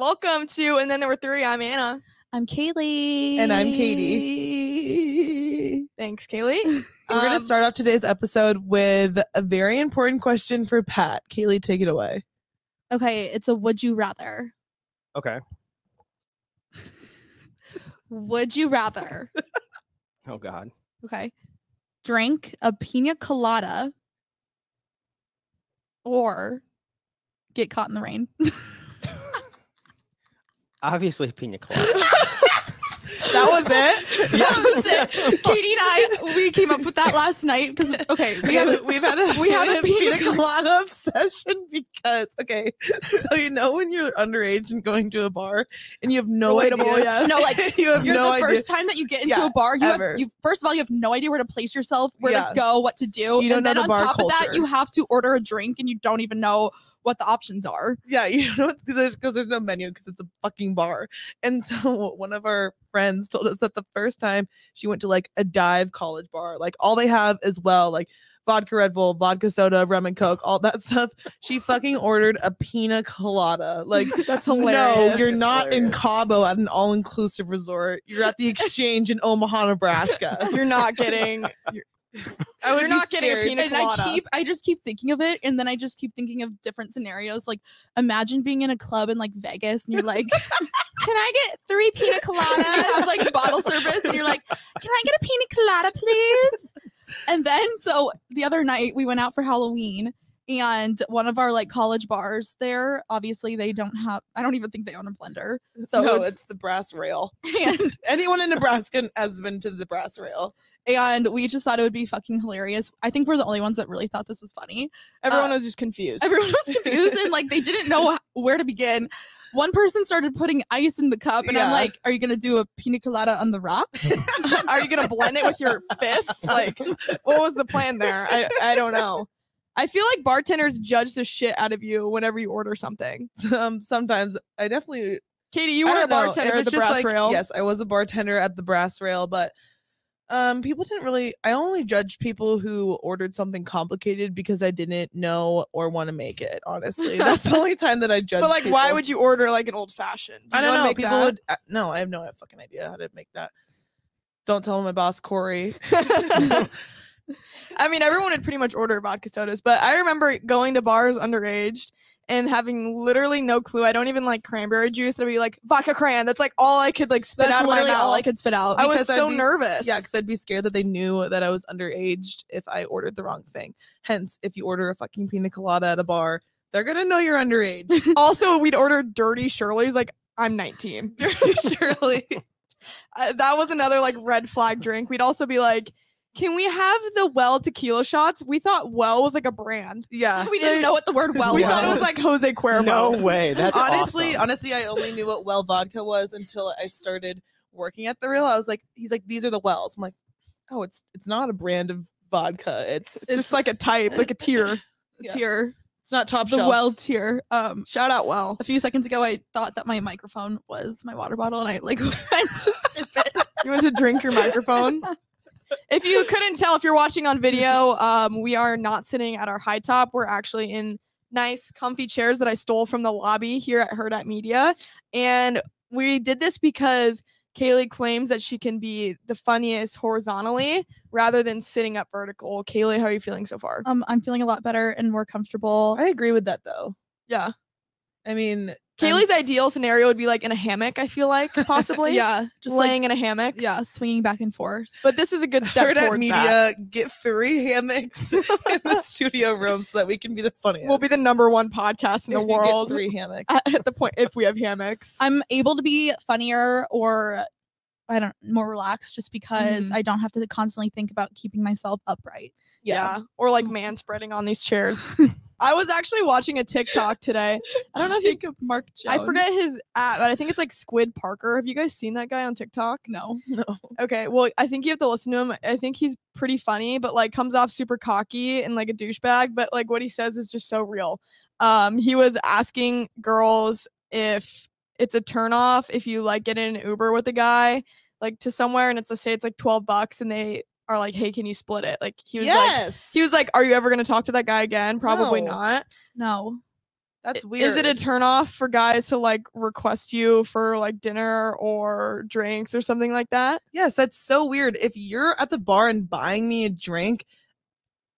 Welcome to And Then There Were Three. I'm Anna. I'm Kaley. And I'm Katie. Thanks, Kaley. We're going to start off today's episode with a very important question for Pat. Kaley, take it away. Okay, it's a would you rather. Okay. Would you rather, Oh, God. okay, drink a pina colada or get caught in the rain? Obviously, pina colada. That was it? That was it. Katie and I, we came up with that last night because, okay, We've had a pina pina colada obsession because, okay, so you know when you're underage and going to a bar and you have no idea. Yes. No, like, you have you're no the idea. first time that you get into Yeah, a bar, ever. first of all, you have no idea where to place yourself, where Yeah. to go, what to do. You don't and know then the on bar top of that, culture. you have to order a drink and you don't even know what the options are. Yeah, you know, because there's no menu because it's a fucking bar. And so one of our friends told us that the first time she went to like a dive college bar, like all they have is like vodka Red Bull, vodka soda, rum and Coke, all that stuff. She fucking ordered a pina colada. Like, That's no, hilarious. you're not in Hilarious. Cabo at an all-inclusive resort. You're at the Exchange in Omaha, Nebraska. You're not getting. You're not getting a scared. pina And colada. I just keep thinking of it, and then I just keep thinking of different scenarios. Like, imagine being in a club in like Vegas, and you're like, "Can I get 3 pina coladas?" Have like bottle service, and you're like, "Can I get a pina colada, please?" And then, so the other night we went out for Halloween, and one of our like college bars there, obviously they don't have. I don't even think they own a blender. So No, it's the brass rail. and Anyone in Nebraska has been to the brass rail. and we just thought it would be fucking hilarious. I think we're the only ones that really thought this was funny. Everyone was just confused. Everyone was confused and like they didn't know where to begin. One person started putting ice in the cup, and I'm Yeah. like, "Are you gonna do a pina colada on the rocks?" Are you gonna blend it with your fist? Like, what was the plan there? I don't know. I feel like bartenders judge the shit out of you whenever you order something. Sometimes I definitely. Katie, you I were a don't know, if bartender at it's the just, Brass like, Rail. Yes, I was a bartender at the brass rail, but people didn't really. I only judged people who ordered something complicated because I didn't know or want to make it. Honestly, that's the only time that I judged. But like, why people. would you order like an old fashioned? I don't know. People would. No, I have no fucking idea how to make that. Don't tell my boss Corey. I mean, everyone would pretty much order vodka sodas, but I remember going to bars underage and having literally no clue. I don't even like cranberry juice. I'd be like, vodka cran. That's like all I could like spit That's out of my literally mouth. all I could spit out. I was because I'd so be- nervous. Yeah, because I'd be scared that they knew that I was underage if I ordered the wrong thing. Hence, if you order a fucking pina colada at a bar, they're gonna know you're underage. Also, we'd order dirty Shirley's. Like, I'm 19. Surely. That was another like red flag drink. We'd also be like, can we have the Well tequila shots? We thought Well was like a brand. Yeah. We didn't know what the word "well" we was. thought it was like Jose Cuervo. No way. That's honestly, awesome. I only knew what Well vodka was until I started working at the Real. I was like, he's like, these are the Wells. I'm like, oh, it's not a brand of vodka. It's just like a type, like a tier. Yeah. Tier, It's not top the shelf. well tier. Shout out Well. A few seconds ago, I thought that my microphone was my water bottle, and I like went to sip it. You want to drink your microphone? If you couldn't tell, if you're watching on video, we are not sitting at our high top. We're actually in nice, comfy chairs that I stole from the lobby here at Herd at Media. And we did this because Kaley claims that she can be the funniest horizontally rather than sitting up vertical. Kaley, how are you feeling so far? I'm feeling a lot better and more comfortable. I agree with that though. Yeah. I mean, Kaylee's ideal scenario would be like in a hammock, I feel like, possibly. Yeah, just laying in a hammock. yeah, swinging back and forth. But this is a good step Herd at towards Media, that. get 3 hammocks in the studio room so that we can be the funniest. We'll be the #1 podcast in the If you get world 3 hammocks. at the point if we have hammocks. I'm able to be funnier or more relaxed just because I don't have to constantly think about keeping myself upright. Yeah. Or like man spreading on these chairs. I was actually watching a TikTok today. I don't know if you Jacob Mark Jones. I forget his app, but I think it's like Squid Parker. Have you guys seen that guy on TikTok? No. No. Okay, well, I think you have to listen to him. I think he's pretty funny, but like comes off super cocky and like a douchebag, but like what he says is just so real. He was asking girls if it's a turnoff if you like get in an Uber with a guy like to somewhere and say it's like $12 and they are like, hey, can you split it? Like he was Yes. like, are you ever gonna talk to that guy again? Probably No. not. No. That's weird. Is it a turnoff for guys to like request you for like dinner or drinks or something like that? Yes, that's so weird. If you're at the bar and buying me a drink,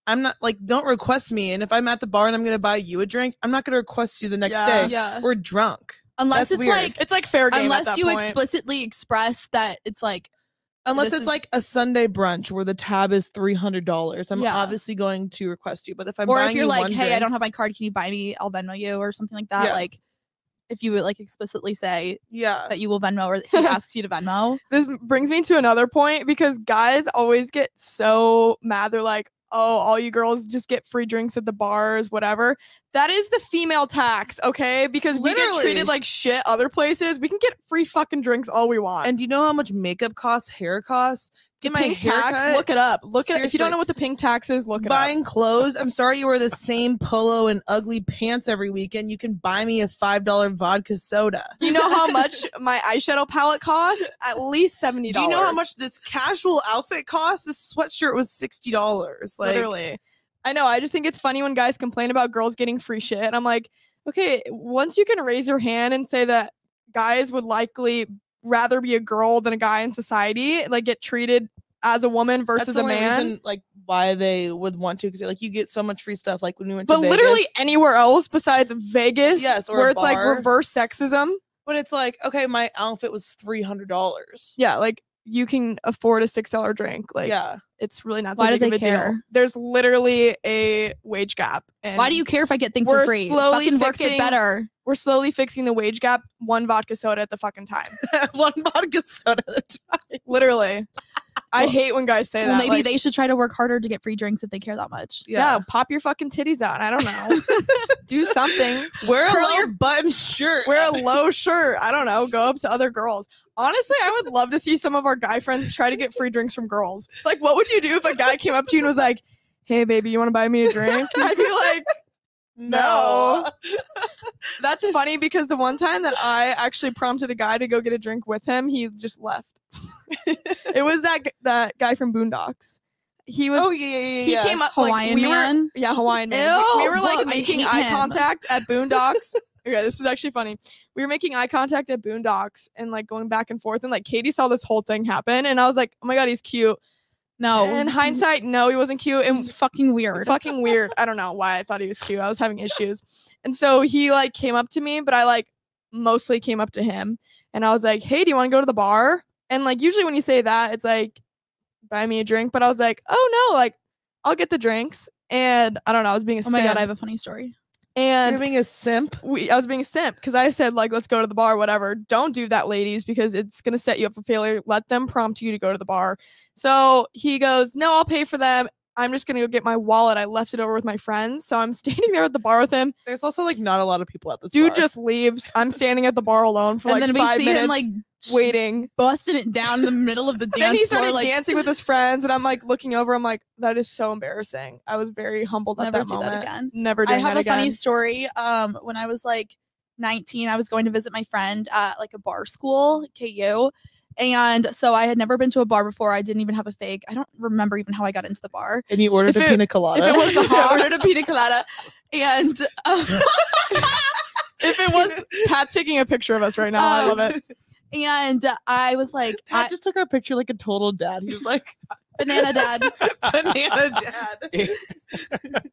I'm not like, don't request me. And if I'm at the bar and I'm gonna buy you a drink, I'm not gonna request you the next day. Yeah. We're drunk. Unless That's it's weird. like It's like fair game. unless at that you point. explicitly express that it's like Unless this it's is- like a Sunday brunch where the tab is $300. I'm Yeah. obviously going to request you. But if I'm or buying if you're you like, one hey, I drink- don't have my card, can you buy me? I'll Venmo you or something like that. Yeah. Like if you would like explicitly say yeah. that you will Venmo or he asks you to Venmo. This brings me to another point because guys always get so mad. They're like, oh, all you girls just get free drinks at the bars, whatever. That is the female tax, okay? Because we get Literally. treated like shit other places. We can get free fucking drinks all we want. And do you know how much makeup costs, hair costs? Get my pink hair tax, look it up. Look at if you Seriously. don't know what the pink tax is, look it up. Buying clothes. I'm sorry you wear the same polo and ugly pants every weekend. You can buy me a $5 vodka soda. You know how much my eyeshadow palette costs? At least $70. Do you know how much this casual outfit costs? This sweatshirt was $60. Like, Literally. I know. I just think it's funny when guys complain about girls getting free shit. And I'm like, okay, once you can raise your hand and say that guys would likely rather be a girl than a guy in society, like get treated as a woman versus that's the a only man. reason, like, why they would want to, because like you get so much free stuff. Like when we went But to literally Vegas, anywhere else besides Vegas, Yes, or a where it's like bar. reverse sexism. when it's like, okay, my outfit was $300. Yeah, like you can afford a $6 drink. Like, yeah, it's really not that Why do big they of a deal. care? There's literally a wage gap. And Why do you care if I get things we're for free? slowly Fucking work fixing- it better. We're slowly fixing the wage gap, one vodka soda at the fucking time. one vodka soda at a time. Literally. I hate when guys say Well, that. maybe like, they should try to work harder to get free drinks if they care that much. yeah, pop your fucking titties out. I don't know. Do something. Wear a Curl low your- button shirt. Wear a low shirt. I don't know. Go up to other girls. Honestly, I would love to see some of our guy friends try to get free drinks from girls. Like, what would you do if a guy came up to you and was like, hey, baby, you want to buy me a drink? I'd be like, no. That's funny because the one time that I actually prompted a guy to go get a drink with him, he just left. It was that guy from Boondocks. He was. Oh yeah. He came up Hawaiian like, we man? Were, yeah, Hawaiian man. Ew, We were like I making hate eye him. contact at Boondocks. Okay, this is actually funny. We were making eye contact at Boondocks and like going back and forth, and like Katie saw this whole thing happen, and I was like, oh my god, he's cute. No. In hindsight, no, he wasn't cute. it And was fucking weird. fucking weird. I don't know why I thought he was cute. I was having issues. And so he like came up to me, but I like mostly came up to him. And I was like, hey, do you want to go to the bar? And like usually when you say that, it's like, buy me a drink. But I was like, oh no, like I'll get the drinks. And I don't know, I was being a Oh my god, simp. I have a funny story. And You're being a simp. I was being a simp because I said like, let's go to the bar, whatever. Don't do that, ladies, because it's gonna set you up for failure. Let them prompt you to go to the bar. So he goes, no, I'll pay for them. I'm just gonna go get my wallet. I left it over with my friends, so I'm standing there at the bar with him. There's also like not a lot of people at this Dude bar. just leaves. I'm standing at the bar alone for And like then we 5 see minutes, him like waiting. busting it down in the middle of the Then dance he floor. started Like dancing with his friends, and I'm like looking over. I'm like, that is so embarrassing. I was very humbled at never that do moment. that again. Never I doing have that a again. funny story. When I was like 19, I was going to visit my friend at like a bar school, KU. And so I had never been to a bar before. I didn't even have a fake. I don't remember even how I got into the bar. and you ordered If a it- pina colada. if it was the I ordered a pina colada. And If it was Pat's taking a picture of us right now, I love it. and I was like, Pat just took our picture like a total dad. He was like, banana dad. banana dad.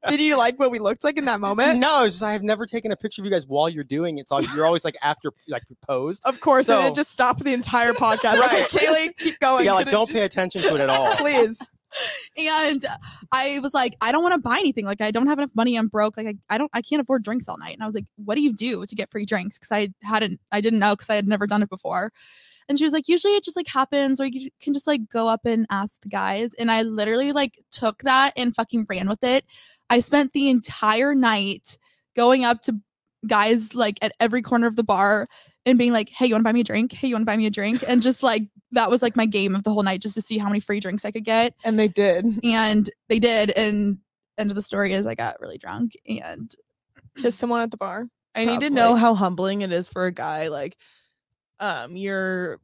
Did you like what we looked like in that moment? No, it's just I have never taken a picture of you guys while you're doing it. So you're always like after like proposed. Of course, and So- it just stopped the entire podcast. Right. Okay, Kaley, keep going. Yeah, like 'cause don't pay attention to it at all. please. And I was like, I don't want to buy anything. Like, I don't have enough money. I'm broke. Like, I can't afford drinks all night. And I was like, what do you do to get free drinks? Because I didn't know because I had never done it before. And she was like, usually it just like happens, or you can just like go up and ask the guys. And I literally like took that and fucking ran with it. I spent the entire night going up to guys like at every corner of the bar and being like, hey, you want to buy me a drink? Hey, you want to buy me a drink? And just like, that was like my game of the whole night, just to see how many free drinks I could get. And they did. And they did. And end of the story is I got really drunk and Kiss someone at the bar. I need to know how humbling it is for a guy. Like, you're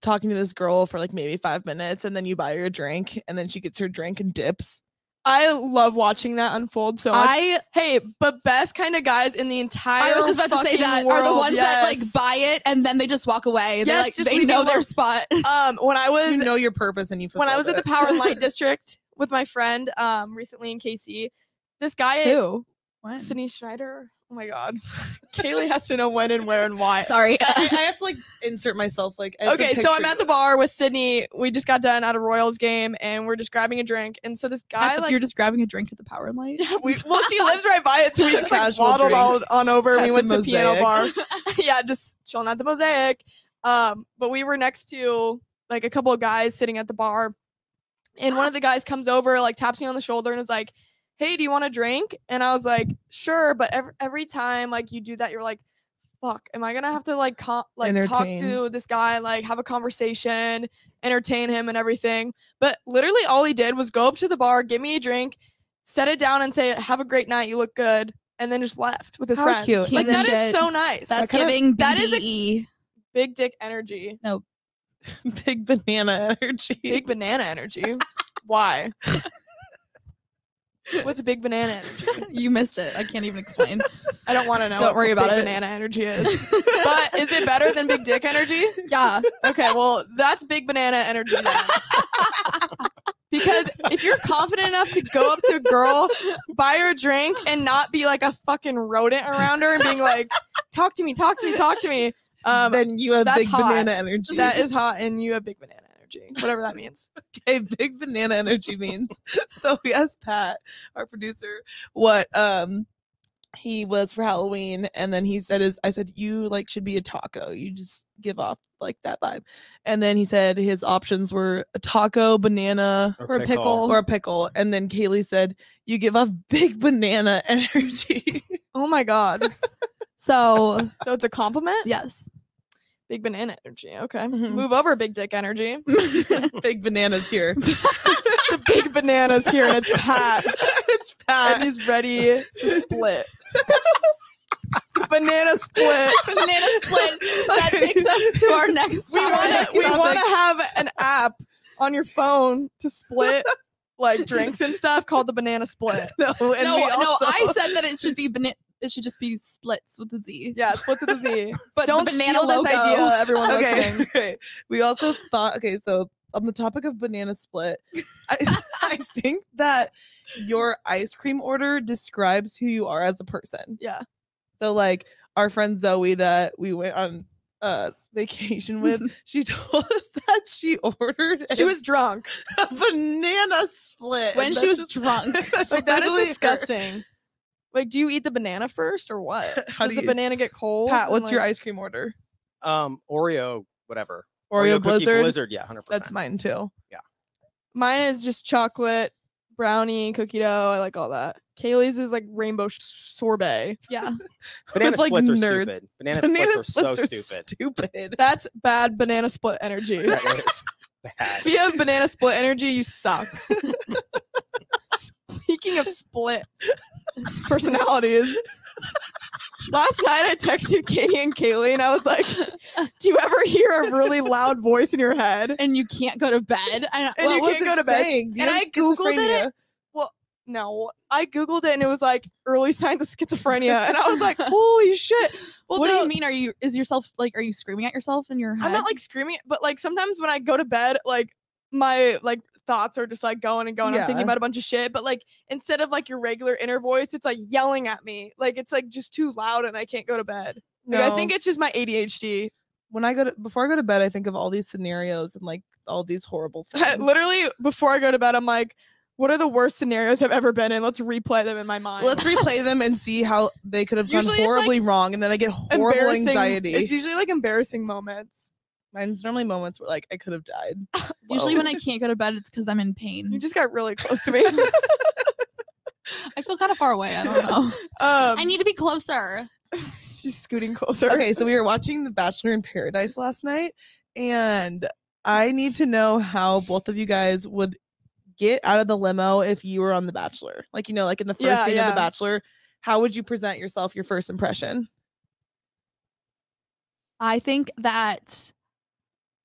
talking to this girl for like maybe 5 minutes, and then you buy her a drink, and then she gets her drink and dips. I love watching that unfold so much. But best kind of guys in the entire I was just about to say that world, are the ones that like yes. buy it and then they just walk away. They're Yes, like just they leave know me their alone. spot. When I was You know your purpose and you when I was fulfilled at the Power and Light District with my friend recently in KC, this guy Who? When? Sydney Schneider. Oh my god. Kaylee has to know when and where and why. Sorry. I have to like insert myself like. I have to Okay, so I'm picture- at the bar with Sydney. We just got done at a Royals game and we're just grabbing a drink. And so this guy You're just grabbing a drink at the Power and Light. she lives right by it, so we just like Casual waddled drink on over. at We the went to Piano Bar. Mosaic. Yeah, just chilling at the Mosaic. But we were next to like a couple of guys sitting at the bar. And one of the guys comes over, like taps me on the shoulder and is like, "Hey, do you want a drink?" And I was like, "Sure." But every time like you do that, you're like, "Fuck, am I gonna have to like talk Entertain. to this guy, like have a conversation, entertain him and everything?" But literally all he did was go up to the bar, give me a drink, set it down and say, "Have a great night, you look good," and then just left with his How friends. cute. Like Human that is shit. so nice. That's kinda- giving that is a- BDE. big dick energy. big banana energy. Big banana energy. Why? What's big banana energy? You missed it. I can't even explain. I don't want to know. Don't what worry about big it. Banana energy is. But is it better than big dick energy? Yeah. Okay, well, that's big banana energy then. Because if you're confident enough to go up to a girl, buy her a drink, and not be like a fucking rodent around her and being like, "Talk to me, talk to me, talk to me," Then you have that's big hot. banana energy. that is hot, and you have big banana energy, whatever that means. Okay, big banana energy means. So we asked Pat, our producer, what he was for Halloween, and then he said I said, "You like should be a taco. You just give off like that vibe." And then he said his options were a taco, banana, Or a pickle. or a pickle. And then Kaylee said, "You give off big banana energy." Oh my god. So So it's a compliment? yes. Big banana energy. Okay. Mhm. Move over, big dick energy. Big bananas here. The big banana's here, and it's Pat. It's And Pat. he's ready to split. Banana split. Banana split. That takes us to our next We topic. want to have an app on your phone to split like drinks and stuff called the banana split. No, and no, we also, I said that it should be it should just be splits with a Z. Yeah, splits with a Z. But Don't the banana steal logo. this idea, everyone okay, listening. okay. We also thought, okay, so on the topic of banana split, I think that your ice cream order describes who you are as a person. Yeah. So like our friend Zoe that we went on vacation with, she told us that she ordered She was drunk. a banana split. When and she that's was just- drunk. that's Like that literally is her. disgusting. Like, do you eat the banana first or what? How Does do the you- banana get cold? Pat, and, what's your like- ice cream order? Oreo, whatever. Oreo cookie Blizzard? Yeah, 100%. That's mine too. Mine is just chocolate, brownie, cookie dough. I like all that. Kaylee's is like rainbow sorbet. Yeah. Banana With, like, splits are nerds. stupid. Banana, Banana splits are so splits are stupid. stupid. That's bad banana split energy. That is bad. If you have banana split energy, you suck. Speaking of split personalities, last night I texted Katie and Kaylee and I was like, "Do you ever hear a really loud voice in your head?" And you can't go to bed. And What you was can't it go to bed. saying? Do you And have I Googled schizophrenia? it. No, I Googled it and it was like early signs of schizophrenia. And I was like, holy shit. Well, What what do the- you mean? Are you screaming at yourself in your head? I'm not like screaming, but like sometimes when I go to bed, like my like thoughts are just like going and going. I'm thinking Yeah. about a bunch of shit, but like instead of like your regular inner voice, it's like yelling at me. Like it's like just too loud and I can't go to bed. Like, I think No. it's just my ADHD. When I before I go to bed, I think of all these scenarios and like all these horrible things. Literally before I go to bed, I'm like, what are the worst scenarios I've ever been in? Let's replay them in my mind. Let's replay them and see how they could have gone Usually it's, horribly wrong, and then I get horrible Embarrassing- anxiety. It's usually like embarrassing moments. Mine's normally moments where like I could have died. Usually Whoa. when I can't go to bed, it's because I'm in You pain. just got really close to me. I feel kind of far away. I don't know. I need to be closer. She's scooting closer. Okay, so we were watching The Bachelor in Paradise last night, and I need to know how both of you guys would get out of the limo if you were on The Bachelor. Like, you know, like in the first Yeah, scene of yeah. The Bachelor, how would you present yourself, your first impression? I think that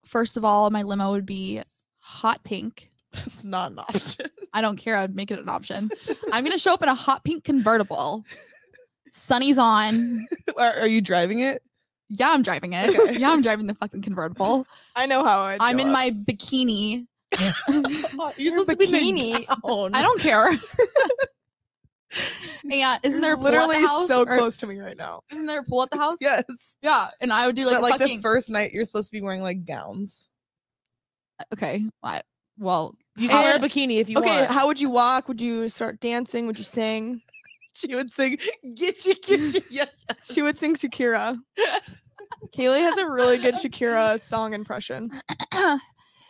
first of all, my limo would be hot pink. It's not an option. I don't care. I'd make it an option. I'm gonna show up in a hot pink convertible. Sunny's on. Are you driving it? Yeah, I'm driving it. Okay. Yeah, I'm driving the fucking convertible. I know how I'm in my bikini. You're supposed to be bikini. down. I don't care. And isn't there a pool at literally the house? so Or close to me right now. Isn't there a pool at the house? Yes. Yeah, and I would do like, But like fucking. the first night, you're supposed to be wearing like gowns. Okay, well, You can wear a And- bikini if you Okay, want. how would you walk? Would you start dancing? Would you sing? She would sing, get you. Yeah. She would sing Shakira. Kaley has a really good Shakira song impression.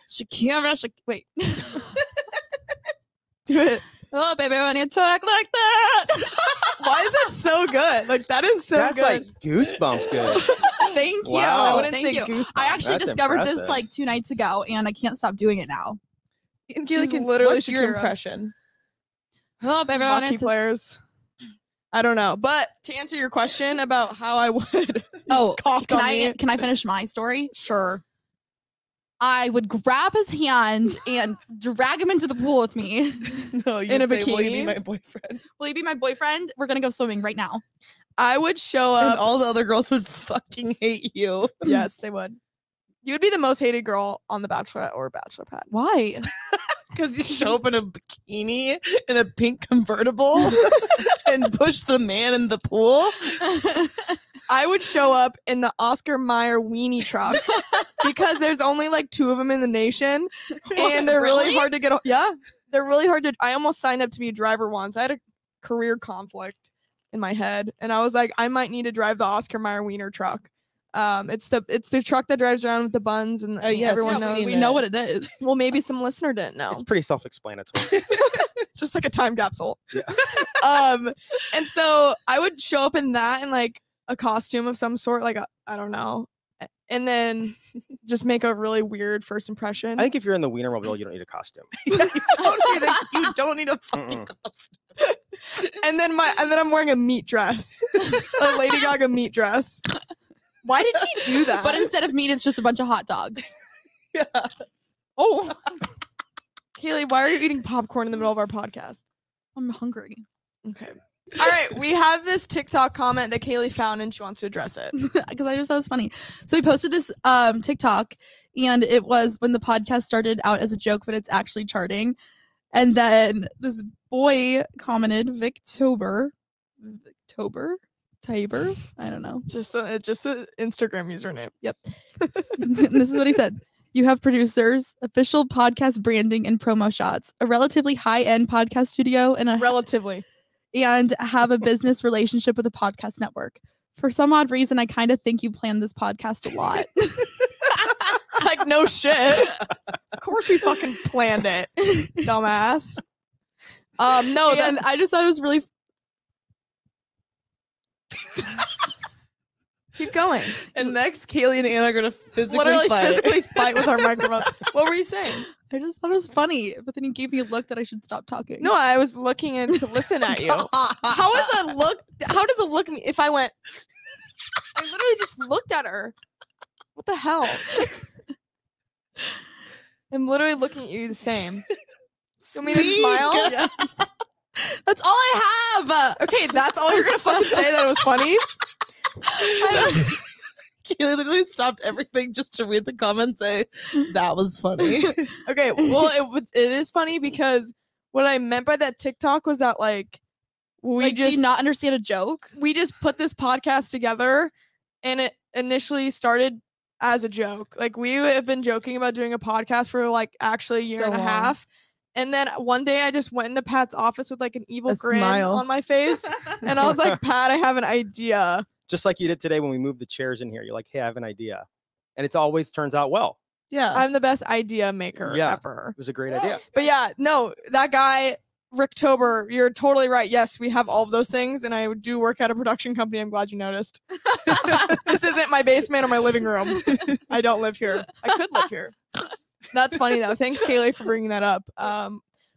Shakira, wait. Do it. Oh, baby, when you talk like that. Why is it so good? Like that is so That's good. like goosebumps good. Thank you. Wow. I wouldn't Thank say you. goosebumps. I actually That's discovered this impressive. like 2 nights ago, and I can't stop doing it now. And She's Kaley, literally what's your Shakira. impression? Oh, baby, when Hockey you players. I don't know, but to answer your question about how I would, Oh, coughed can on I me. can I finish my story? Sure. I would grab his hand and drag him into the pool with me. No, you In a say, will you be bikini? my boyfriend? Will you be my boyfriend? We're gonna go swimming right now. I would show And up. all the other girls would fucking hate you. Yes, they would. You would be the most hated girl on The Bachelorette or Bachelorette. Why? Because you show up in a bikini in a pink convertible and push the man in the pool. I would show up in the Oscar Mayer weenie truck because there's only like 2 of them in the nation, and they're really Really? hard to get. Yeah, they're really hard to. I almost signed up to be a driver once. I had a career conflict in my head, and I was like, I might need to drive the Oscar Mayer wiener truck. It's the truck that drives around with the buns, and Yes, everyone we've knows. seen we it. know what it is. Well, maybe some listener didn't know. It's pretty self-explanatory. Just like a time capsule. Yeah. And so I would show up in that in like a costume of some sort, like I don't know, and then just make a really weird first impression. I think if you're in the Wienermobile, you don't need a costume. You don't need a fucking costume. and then I'm wearing a meat dress, a Lady Gaga meat dress. Why did she do that? But instead of meat, it's just a bunch of hot dogs. Yeah. Oh, Kaley, why are you eating popcorn in the middle of our podcast? I'm hungry. Okay. All right, we have this TikTok comment that Kaley found and she wants to address it. Because I just thought it was funny. So we posted this TikTok, and it was when the podcast started out as a joke, but it's actually charting. And then this boy commented, Tabor, I don't know. Just an Instagram username. And this is what he said. You have producers, official podcast branding and promo shots, a relatively high-end podcast studio, and Relatively. have a business relationship with a podcast network. For some odd reason, I kind of think you planned this podcast a lot. Like, no shit. Of course we fucking planned it, dumbass. No, And I just thought it was really keep going. And next, Kaley and Anna are gonna Literally physically fight with our microphone. What were you saying? I just thought it was funny, but then he gave me a look that I should stop talking. No, I was looking in to listen at you. How is that look? How does it look me if I went? I literally just looked at her. What the hell? I'm literally looking at you the same. You want me to Speak. smile? Yes. That's all I have. Okay, that's all you're gonna fucking say that it was funny? Kaley literally stopped everything just to read the comments and say that was funny. Okay, well, it is funny because what I meant by that TikTok was that like Do you not understand a joke? we just put this podcast together, and it initially started as a joke. Like we have been joking about doing a podcast for like actually a year So and a long. half. And then one day I just went into Pat's office with like an evil A grin smile. on my face. And I was like, Pat, I have an idea. Just like you did today when we moved the chairs in here. You're like, hey, I have an idea. And it always turns out well. Yeah. I'm the best idea maker Yeah. ever. It was a great idea. But yeah, no, that guy, Rick Tober, you're totally right. Yes, we have all of those things. And I do work at a production company. I'm glad you noticed. This isn't my basement or my living room. I don't live here. I could live here. That's funny though. Thanks, Kaley, for bringing that up.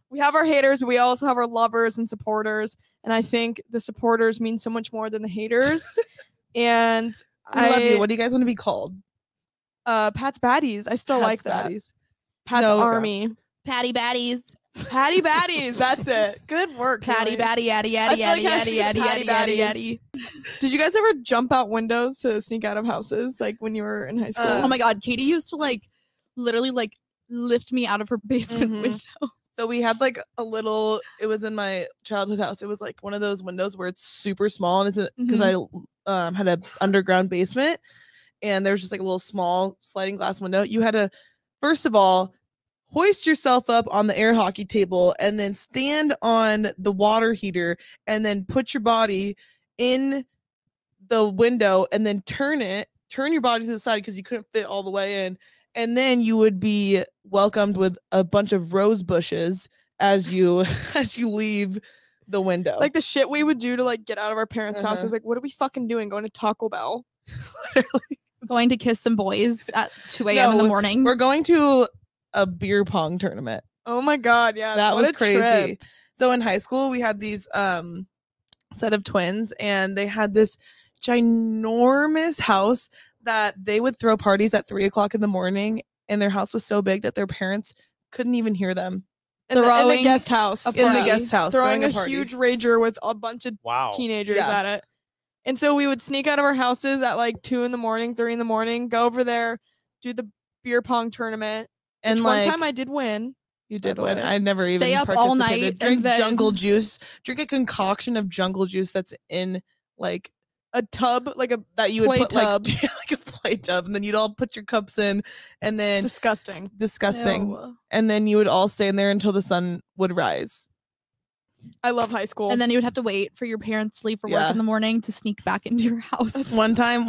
We have our haters, but we also have our lovers and supporters. And I think the supporters mean so much more than the haters. And I love you. What do you guys want to be called? Pat's Baddies. I still like Pat's that. Baddies. Pat's No, Army. Patty Baddies. Patty Baddies. That's it. Good work. Patty Kaley. Batty Addy I Addy feel like Addy it has to Addy be Addy Patty Addy Addy Baddies. Addy. Did you guys ever jump out windows to sneak out of houses like when you were in high school? Oh my god, Katie used to like literally like lift me out of her basement Mhm. window. So we had like a little, it was in my childhood house. It was like one of those windows where it's super small, and it's because I had an underground basement, and there's just like a little small sliding glass window. You had to, first of all, hoist yourself up on the air hockey table and then stand on the water heater and then put your body in the window and then turn your body to the side because you couldn't fit all the way in. And then you would be welcomed with a bunch of rose bushes as you leave the window. Like the shit we would do to like get out of our parents' Uh-huh. houses. Like, what are we fucking doing? Going to Taco Bell? Literally. Going to kiss some boys at 2 a.m. in the No, morning. We're going to a beer pong tournament. Oh my god, yeah. That what was a crazy. trip. So in high school, we had these set of twins, and they had this ginormous house that they would throw parties at 3:00 in the morning, and their house was so big that their parents couldn't even hear them In the Throwing guest house. a in the party. guest house. Throwing a party. huge rager with a bunch of Wow. teenagers Yeah. at it. And so we would sneak out of our houses at like 2 in the morning, 3 in the morning, go over there, do the beer pong tournament. And Which like one time I did win. you did the win. way. I never even Stay up all night participated. and Drink then- jungle juice. Drink a concoction of jungle juice that's in like A tub, like a that you would Play put tub. like a play tub, and then you'd all put your cups in, and then disgusting. disgusting. Ew. And then you would all stay in there until the sun would rise. I love high school. And then you would have to wait for your parents to leave for work Yeah. in the morning to sneak back into your house. One time,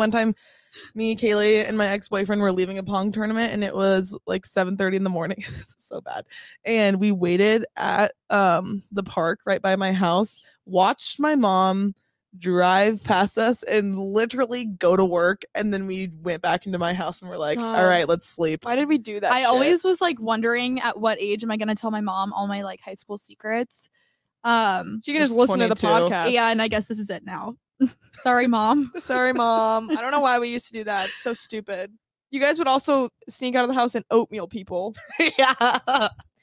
me, Kaley, and my ex-boyfriend were leaving a pong tournament, and it was like 7:30 in the morning. This is so bad. And we waited at the park right by my house, watched my mom drive past us and literally go to work, and then we went back into my house and we're like, God. all right, let's sleep. Why did we do that? I shit? always was like wondering at what age am I gonna tell my mom all my like high school secrets. She can just Just listen to the 22. podcast. Yeah, and I guess this is it now. Sorry, mom. Sorry, mom. I don't know why we used to do that. It's so stupid. You guys would also sneak out of the house and oatmeal people. Yeah.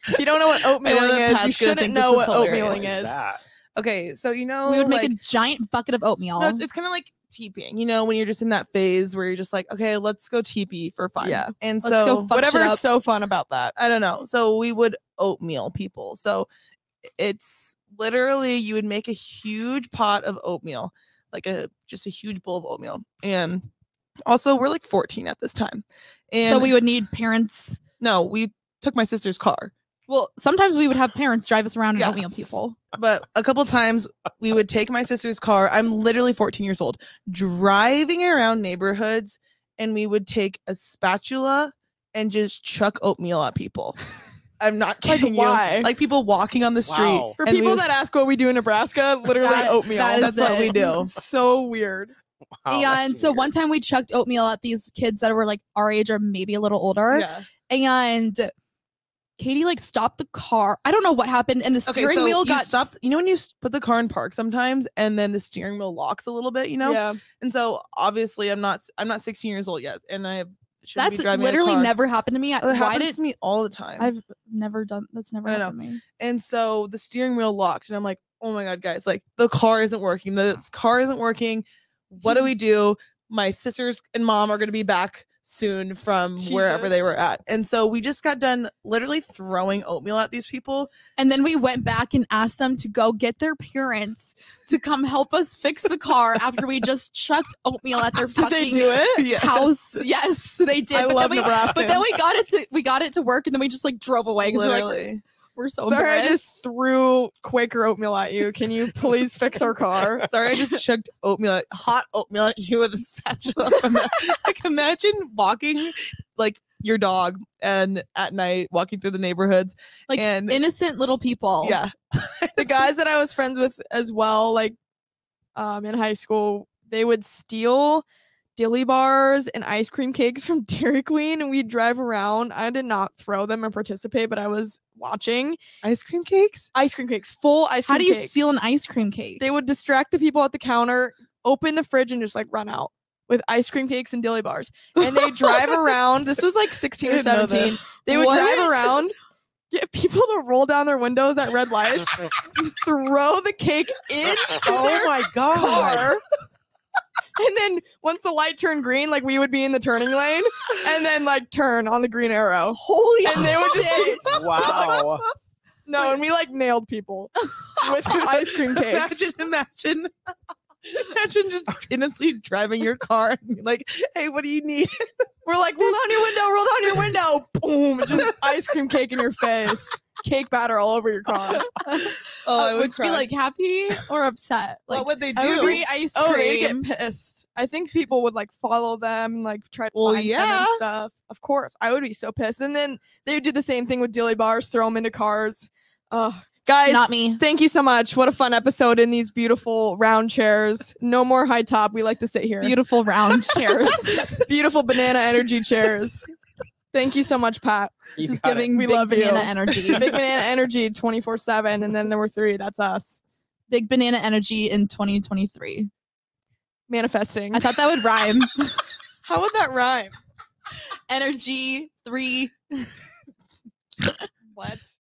If you don't know what that oatmealing is, Pat's you gonna shouldn't think know this what is hilarious. What oatmealing is is. that? Okay, so you know, We would like, make a giant bucket of oatmeal. no, it's kind of like teepeeing, you know, when you're just in that phase where you're just like, okay, let's go teepee for fun. Yeah. And Let's go so fuck shit Whatever is up. so fun about that. I don't know. So we would oatmeal people. So it's literally you would make a huge pot of oatmeal, like just a huge bowl of oatmeal. And also we're like 14 at this time. And So we would need parents. no, we took my sister's car. Well, sometimes we would have parents drive us around and Yeah. oatmeal people. But a couple times we would take my sister's car. I'm literally 14 years old, driving around neighborhoods, and we would take a spatula and just chuck oatmeal at people. I'm not Like, kidding why? you. Like people walking on the street. Wow. For and people we- that ask what we do in Nebraska, literally That- oatmeal. that is That's what we it. do. It's so weird. Wow, Yeah, that's and so weird. one time we chucked oatmeal at these kids that were like our age or maybe a little older. Yeah. And Katie like stopped the car. I don't know what happened, and the Okay, steering so wheel you got stopped. You know when you put the car in park sometimes, and then the steering wheel locks a little bit, you know. Yeah. And so obviously I'm not 16 years old yet, and I shouldn't be That's driving literally a car. never happened to me. It Why happens did to me all the time. I've never done that's never I know. happened to me. And so the steering wheel locked, and I'm like, oh my god, guys, like the car isn't working. The car isn't working. What do we do? My sisters and mom are gonna be back soon from wherever Jesus. they were at. And so we just got done literally throwing oatmeal at these people. And then we went back and asked them to go get their parents to come help us fix the car after we just chucked oatmeal at their Did they fucking do it? Yes. house. Yes, they did. I but, love then we, Nebraskans. but then we got it to work, and then we just like drove away because we're like Literally. we're so Sorry, I embarrassed. just threw Quaker oatmeal at you. Can you please fix our car? Sorry, I just chucked hot oatmeal at you with a spatula. Like imagine walking like your dog and at night walking through the neighborhoods. like and innocent little people. yeah. The guys that I was friends with as well, like in high school, they would steal dilly bars and ice cream cakes from Dairy Queen, and we'd drive around. I did not throw them and participate, but I was watching. Ice cream cakes? Ice cream cakes, full ice cream How do you cakes. steal an ice cream cake? They would distract the people at the counter, open the fridge, and just like run out with ice cream cakes and dilly bars. And they drive around. This was like 16 I or didn't know 17. this. They would drive What? around, get people to roll down their windows at red lights, throw the cake in Oh my god. car. And then once the light turned green, like we would be in the turning lane and then like turn on the green arrow. Holy And they would just be Wow. no, and we like nailed people with ice cream cakes. Imagine just innocently driving your car and you're like, hey, what do you need? We're like, roll down your window, roll down your window. Boom, just ice cream cake in your face. Cake batter all over your car. I would you be like happy or upset? Like, what would they I would do? be ice Oh, they get cream. pissed. I think people would like follow them, and, like try to Well, find them yeah. and stuff. Of course, I would be so pissed. And then they would do the same thing with dilly bars, throw them into cars. Guys, Not me. Thank you so much. What a fun episode in these beautiful round chairs. No more high top. We like to sit here. Beautiful round chairs. Beautiful banana energy chairs. Thank you so much, Pat. You This is got it. giving We big love you. banana energy. Big banana energy 24/7. And then there were 3. That's us. Big banana energy in 2023. Manifesting. I thought that would rhyme. How would that rhyme? Energy 3.